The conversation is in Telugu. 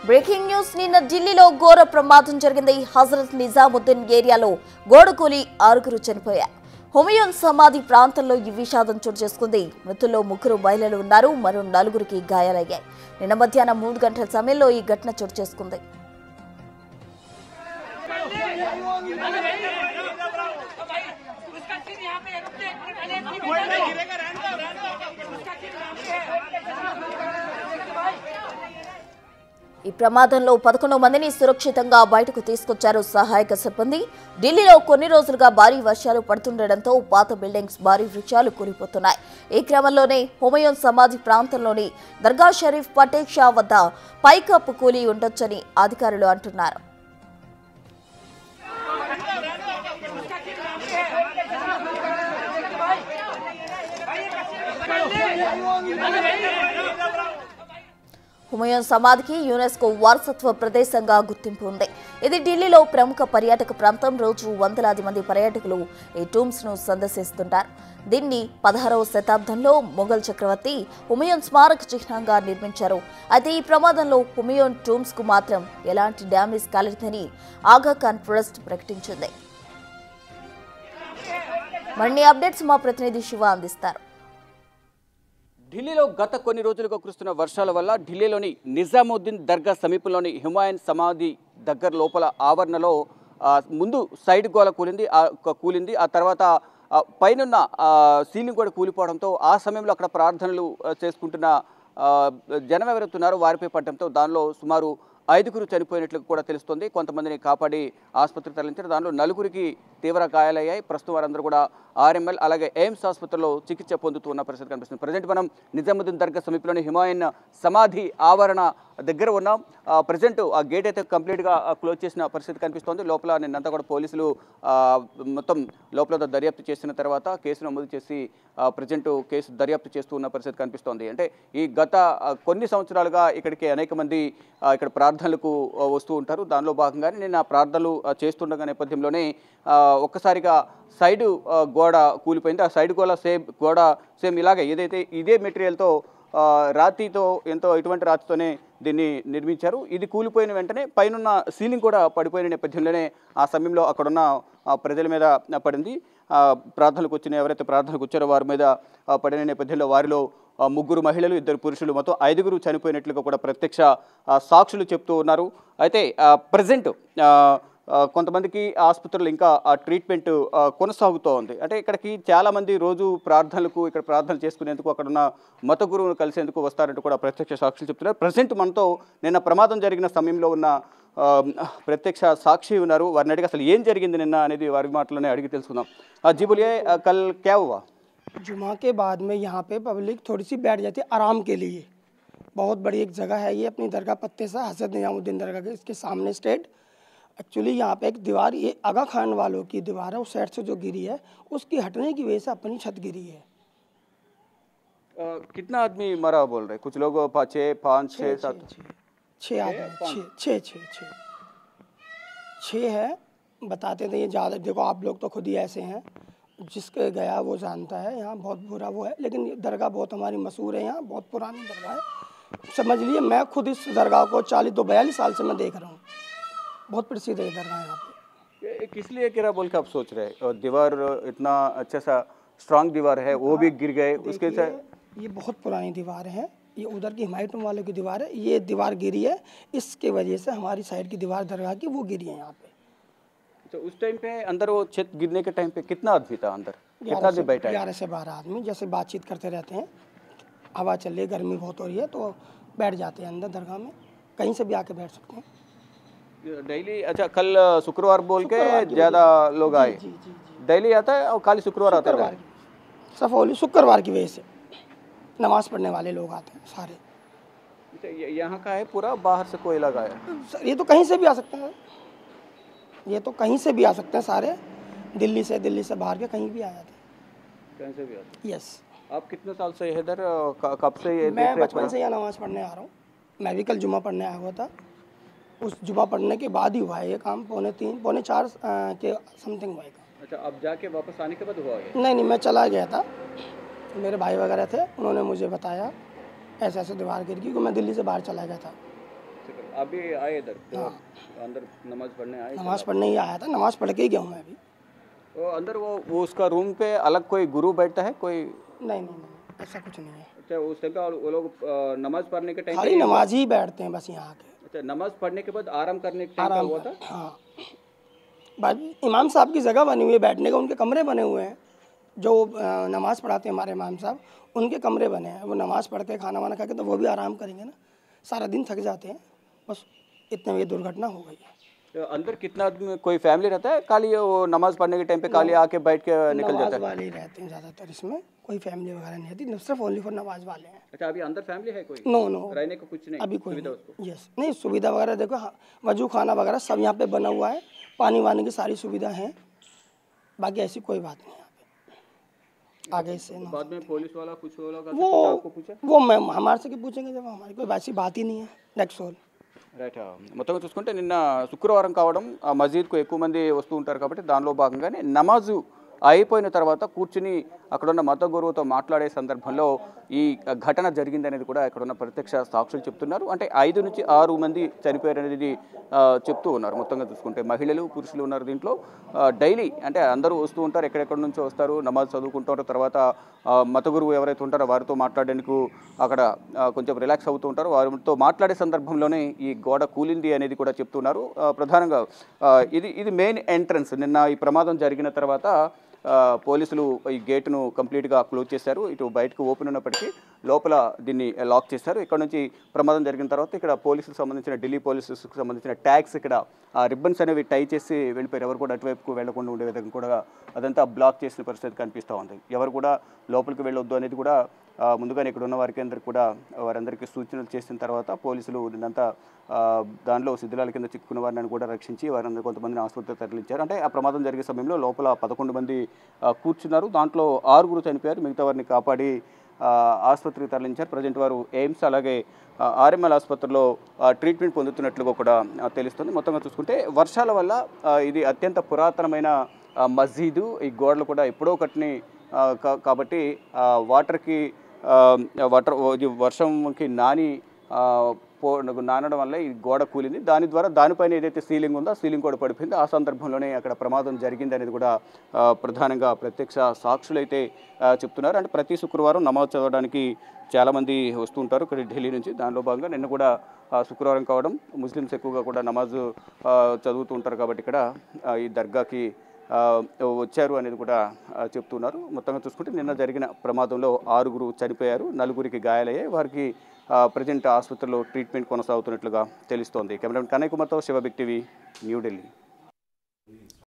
బ్రేకింగ్ న్యూస్ నిన్న ఢిల్లీలో ఘోర ప్రమాదం జరిగింది. హజరత్ నిజాముద్దీన్ ఏరియాలో గోడ కూలి 6 చనిపోయారు. హుమయూన్ సమాధి ప్రాంతంలో ఈ విషాదం చోటు చేసుకుంది. మృతుల్లో 3 మహిళలు ఉన్నారు. మరో 4కి గాయాలయ్యాయి. నిన్న మధ్యాహ్నం 3 గంటల సమయంలో ఈ ఘటన చోటు చేసుకుంది. ఈ ప్రమాదంలో 11 మందిని సురక్షితంగా బయటకు తీసుకొచ్చారు సహాయక సిబ్బంది. ఢిల్లీలో కొన్ని రోజులుగా భారీ వర్షాలు పడుతుండటంతో పాత బిల్డింగ్స్, భారీ వృక్షాలు కూలిపోతున్నాయి. ఈ క్రమంలోనే హుమయూన్ సమాధి ప్రాంతంలోని దర్గా షరీఫ్ పటేల్ షా వద్ద పైకప్పు కూలి ఉండొచ్చని అధికారులు అంటున్నారు. హుమయూన్ సమాధికి యునెస్కో వారసత్వ ప్రదేశంగా గుర్తింపు ఉంది. ఇది ఢిల్లీలో ప్రముఖ పర్యాటక ప్రాంతం. రోజు వందలాది మంది పర్యాటకులు ఈ టూమ్స్ ను సందర్శిస్తుంటారు. దీన్ని 16వ శతాబ్దంలో మొఘల్ చక్రవర్తి హుమయూన్ స్మారక చిహ్నంగా నిర్మించారు. అయితే ఈ ప్రమాదంలో హుమయూన్ టూమ్స్ కు మాత్రం ఎలాంటి డ్యామేజ్ కాలేదని ఆగా ఖాన్ ట్రస్ట్ ప్రకటించింది. మరిన్ని అప్డేట్స్ మా ప్రతినిధి శివ అందిస్తారు. ఢిల్లీలో గత కొన్ని రోజులుగా కురుస్తున్న వర్షాల వల్ల ఢిల్లీలోని నిజాముద్దీన్ దర్గా సమీపంలోని హుమాయూన్ సమాధి దగ్గర లోపల ఆవరణలో ముందు సైడ్ గోడ కూలింది. ఆ తర్వాత పైనున్న సీలింగ్ కూడా కూలిపోవడంతో ఆ సమయంలో అక్కడ ప్రార్థనలు చేసుకుంటున్న జనం ఎవరెత్తున్నారో వారిపై పడడంతో దానిలో సుమారు 5 చనిపోయినట్లు కూడా తెలుస్తోంది. కొంతమందిని కాపాడి ఆసుపత్రికి తరలించారు. దానిలో 4కి తీవ్ర గాయాలయ్యాయి. ప్రస్తుతం వారందరూ కూడా ఆర్ఎంఎల్ అలాగే ఎయిమ్స్ ఆసుపత్రిలో చికిత్స పొందుతూ ఉన్న పరిస్థితి కనిపిస్తుంది. ప్రజెంట్ మనం నిజాముద్దీన్ దర్గా సమీపంలోని హుమాయూన్ సమాధి ఆవరణ దగ్గర ఉన్నాం. ప్రజెంట్ ఆ గేట్ అయితే కంప్లీట్గా క్లోజ్ చేసిన పరిస్థితి కనిపిస్తోంది. లోపల నిన్నంతా కూడా పోలీసులు మొత్తం లోపల దర్యాప్తు చేసిన తర్వాత కేసు నమోదు చేసి ప్రజెంట్ కేసు దర్యాప్తు చేస్తూ ఉన్న పరిస్థితి కనిపిస్తోంది. అంటే ఈ గత కొన్ని సంవత్సరాలుగా ఇక్కడికి అనేక మంది ఇక్కడ ప్రార్థనలకు వస్తూ ఉంటారు. దానిలో భాగంగానే నేను ఆ ప్రార్థనలు చేస్తుండగా నేపథ్యంలోనే ఒక్కసారిగా సైడు గోడ కూలిపోయింది. ఆ సైడ్ గోడ సేమ్ ఇలాగే ఏదైతే ఇదే మెటీరియల్తో రాతితో ఇటువంటి రాతితోనే దీన్ని నిర్మించారు. ఇది కూలిపోయిన వెంటనే పైనున్న సీలింగ్ కూడా పడిపోయిన నేపథ్యంలోనే ఆ సమయంలో అక్కడున్న ప్రజల మీద పడింది. ఎవరైతే ప్రార్థనకు వచ్చారో వారి మీద పడిన నేపథ్యంలో వారిలో 3 మహిళలు, 2 పురుషులు, మొత్తం 5 చనిపోయినట్లుగా కూడా ప్రత్యక్ష సాక్షులు చెప్తూ ఉన్నారు. అయితే ప్రజెంట్ కొంతమందికి ఆసుపత్రులు ఇంకా ట్రీట్మెంట్ కొనసాగుతూ ఉంది. అంటే ఇక్కడికి చాలామంది రోజు ఇక్కడ ప్రార్థనలు చేసుకునేందుకు అక్కడున్న మత గురువును కలిసేందుకు వస్తారంటూ కూడా ప్రత్యక్ష సాక్షులు చెప్తున్నారు. ప్రజెంట్ మనతో నిన్న ప్రమాదం జరిగిన సమయంలో ఉన్న ప్రత్యక్ష సాక్షి ఉన్నారు. వారిని అడిగి అసలు ఏం జరిగింది నిన్న అనేది వారి మాటలోనే అడిగి తెలుసుకుందాం. जी बोलिए, कल क्या हुआ? जुमा के बाद में यहाँ पे पब्लिक थोड़ी सी बैठ जाती है आराम के लिए। बहुत बड़ी एक जगह है ये, अपनी दरगाह पत्ते सा हज़रत निज़ामुद्दीन दरगाह के इसके सामने स्ट्रेट एक्चुअली यहाँ पे एक दीवार, ये आगा खान वालों की दीवार है, उस साइड से जो गिरी है उसकी हटने की वजह से अपनी छत गिरी है। कितना आदमी मरा बोल रहे? कुछ लोग 5, 6, 7, 6 आदमी, 6 है बताते थे। ये ज़्यादा देखो, आप लोग तो खुद ही ऐसे हैं, जिसके गया वो जानता है। यहाँ बहुत बुरा वो है, लेकिन दरगाह बहुत हमारी मशहूर है, यहाँ बहुत पुरानी दरगाह है। समझ लिए, मैं खुद इस दरगाह को 42 साल से मैं देख रहा हूँ। बहुत प्रसिद्ध है दरगाह यहाँ पे। किस लिए गिरा बोल के आप सोच रहे हैं? दीवार इतना अच्छा सा स्ट्रांग दीवार है, वो भी गिर गए उसके से? ये बहुत पुरानी दीवार है, ये उधर की हुमायूं वालों की दीवार है, ये दीवार गिरी है, इसके वजह से हमारी साइड की दीवार दरगाह की वो गिरी है यहाँ पे। तो उस टाइम पे अंदर वो छत गिरने के टाइम पे कितना आदमी था अंदर? कितना आदमी बैठा है? 11 से 12 आदमी, जैसे बातचीत करते रहते हैं, हवा चल रही है, गर्मी बहुत हो रही है, तो बैठ जाते हैं अंदर दरगाह में, कहीं से भी आके बैठ सकते हैं डेली। अच्छा, कल शुक्रवार बोल के ज़्यादा लोग आए? डेली आता है और खाली शुक्रवार आता है? सफोली शुक्रवार की वजह से नमाज पढ़ने वाले लोग आते हैं सारे। यहाँ का है पूरा, बाहर से कोई लगा है? ये तो कहीं से भी आ सकते हैं, ये तो कहीं से भी आ सकते हैं सारे, दिल्ली से बाहर के कहीं भी आ जाते हैं, कहीं से भी आते हैं। यस। आप कितने साल से इधर, कब से ये? मैं बचपन से यहाँ नमाज़ पढ़ने आ रहा हूँ। मैं भी कल जुमा पढ़ने आया हुआ था, उस जुमा पढ़ने के बाद ही हुआ है ये काम, 3:45 पौने 4 के समथिंग हुआ है। अच्छा, अब जाके वापस आने के बाद हुआ है? नहीं, मैं चला गया था, मेरे भाई वगैरह थे, उन्होंने मुझे बताया ऐसे दीवार गिर गई, क्योंकि मैं दिल्ली से बाहर चला गया था। अभी आए इधर तो अंदर नमाज पढ़ने आए। नमाज़ पढ़ने ही आया था, नमाज़ पढ़ के ही गया हूँ मैं अभी। वो अंदर वो उसका रूम पे अलग कोई गुरु बैठता है कोई? नहीं, ऐसा कुछ नहीं है। अच्छा, उस टाइम पे और वो लोग नमाज पढ़ने के टाइम खाली नमाज ही बैठते हैं बस यहाँ के। अच्छा, नमाज पढ़ने के बाद आराम करने के टाइम पे आराम हुआ कर, था? हाँ। बाद इमाम साहब की जगह बनी हुई है बैठने के, उनके कमरे बने हुए हैं। जो नमाज़ पढ़ाते हैं हमारे इमाम साहब, उनके कमरे बने हैं। वो नमाज़ पढ़ के खाना वाना खा के तो वो भी आराम करेंगे ना, सारा दिन थक जाते हैं। बस इतने में ये दुर्घटना हो गई है। तो अंदर कितना आदमी, कोई फैमिली रहता है? खाली वो नमाज पढ़ने के टाइम पे खाली आके बैठ के निकल नमाज जाता है? वाले ही रहते हैं ज़्यादातर, इसमें कोई फैमिली वगैरह नहीं रहती, सिर्फ ओनली फॉर नमाज वाले हैं। अच्छा, अभी अंदर फैमिली है कोई? नो, रहने को कुछ नहीं? अभी कोई सुविधा नहीं। उसको? यस, नहीं सुविधा वगैरह देखो, हाँ, वजू खाना वगैरह सब यहाँ पे बना हुआ है, पानी वानी की सारी सुविधा है, बाकी ऐसी कोई बात नहीं यहाँ पे। आगे से ना बाद में पुलिस वाला कुछ लोग वो आपको पूछा? वो मैं हमारे से क्यों पूछेंगे जब हमारी कोई वैसी बात ही नहीं है। That's all. రైట్. మొత్తంగా చూసుకుంటే నిన్న శుక్రవారం కావడం, ఆ మసీద్కు ఎక్కువ మంది వస్తూ ఉంటారు కాబట్టి దానిలో భాగంగానే నమాజు అయిపోయిన తర్వాత కూర్చుని అక్కడున్న మత గురువుతో మాట్లాడే సందర్భంలో ఈ ఘటన జరిగిందనేది కూడా ఇక్కడున్న ప్రత్యక్ష సాక్షులు చెప్తున్నారు. అంటే 5 నుంచి 6 మంది చనిపోయారనేది చెప్తూ ఉన్నారు. మొత్తంగా చూసుకుంటే మహిళలు, పురుషులు ఉన్నారు దీంట్లో. డైలీ అంటే అందరూ వస్తూ ఉంటారు, ఎక్కడెక్కడి నుంచో వస్తారు, నమాజ్ చదువుకుంటారు. తర్వాత మత గురువు ఎవరైతే ఉంటారో వారితో మాట్లాడడానికి అక్కడ కొంచెం రిలాక్స్ అవుతూ ఉంటారు. వారితో మాట్లాడే సందర్భంలోనే ఈ గోడ కూలింది అనేది కూడా చెప్తున్నారు. ప్రధానంగా ఇది మెయిన్ ఎంట్రన్స్. నిన్న ఈ ప్రమాదం జరిగిన తర్వాత పోలీసులు ఈ గేటును కంప్లీట్గా క్లోజ్ చేశారు. ఇటు బయటకు ఓపెన్ ఉన్నప్పటికీ లోపల దీన్ని లాక్ చేశారు. ఇక్కడ నుంచి ప్రమాదం జరిగిన తర్వాత ఇక్కడ పోలీసులకు సంబంధించిన, ఢిల్లీ పోలీసులకు సంబంధించిన ట్యాగ్స్ ఇక్కడ రిబ్బన్స్ అనేవి టై చేసి వెళ్ళిపోయారు. ఎవరు కూడా అటువైపుకు వెళ్లకుండా ఉండే విధంగా కూడా అదంతా బ్లాక్ చేసిన పరిస్థితి కనిపిస్తూ ఉంది. ఎవరు కూడా లోపలికి వెళ్ళొద్దు అనేది కూడా ముందుగానే ఇక్కడ ఉన్న వారికి అందరికీ కూడా వారందరికీ సూచనలు చేసిన తర్వాత పోలీసులు దీనంతా దానిలో శిథిలాల కింద చిక్కుకున్న వారిని కూడా రక్షించి వారందరూ కొంతమందిని ఆసుపత్రికి తరలించారు. అంటే ఆ ప్రమాదం జరిగే సమయంలో లోపల 11 మంది కూర్చున్నారు. దాంట్లో 6 చనిపోయారు. మిగతా వారిని కాపాడి ఆసుపత్రికి తరలించారు. ప్రజెంట్ వారు ఎయిమ్స్ అలాగే ఆర్ఎంఎల్ ఆసుపత్రిలో ట్రీట్మెంట్ పొందుతున్నట్లుగా కూడా తెలుస్తుంది. మొత్తంగా చూసుకుంటే వర్షాల వల్ల ఇది అత్యంత పురాతనమైన మస్జీదు. ఈ గోడలు కూడా ఎప్పుడో కట్టిన కాబట్టి వాటర్కి వర్షంకి నానడం వల్ల ఈ గోడ కూలింది. దానిపైన ఏదైతే సీలింగ్ ఉందో ఆ సీలింగ్ కూడా పడిపోయింది. ఆ సందర్భంలోనే అక్కడ ప్రమాదం జరిగింది అనేది కూడా ప్రధానంగా ప్రత్యక్ష సాక్షులు అయితే చెప్తున్నారు. అంటే ప్రతి శుక్రవారం నమాజ్ చదవడానికి చాలామంది వస్తూ ఉంటారు ఇక్కడ ఢిల్లీ నుంచి. దానిలో భాగంగా నిన్న కూడా శుక్రవారం కావడం, ముస్లిమ్స్ ఎక్కువగా కూడా నమాజ్ చదువుతూ ఉంటారు కాబట్టి ఇక్కడ ఈ దర్గాకి వచ్చారు అనేది కూడా చెప్తున్నారు. మొత్తంగా చూసుకుంటే నిన్న జరిగిన ప్రమాదంలో 6 చనిపోయారు, 4 గాయాలయ్యాయి. వారికి ప్రజెంట్ ఆసుపత్రిలో ట్రీట్మెంట్ కొనసాగుతున్నట్లుగా తెలుస్తోంది. కెమెరామెన్ కన్నయ్య కుమార్తో శివ బిగ్ టీవీ, న్యూఢిల్లీ.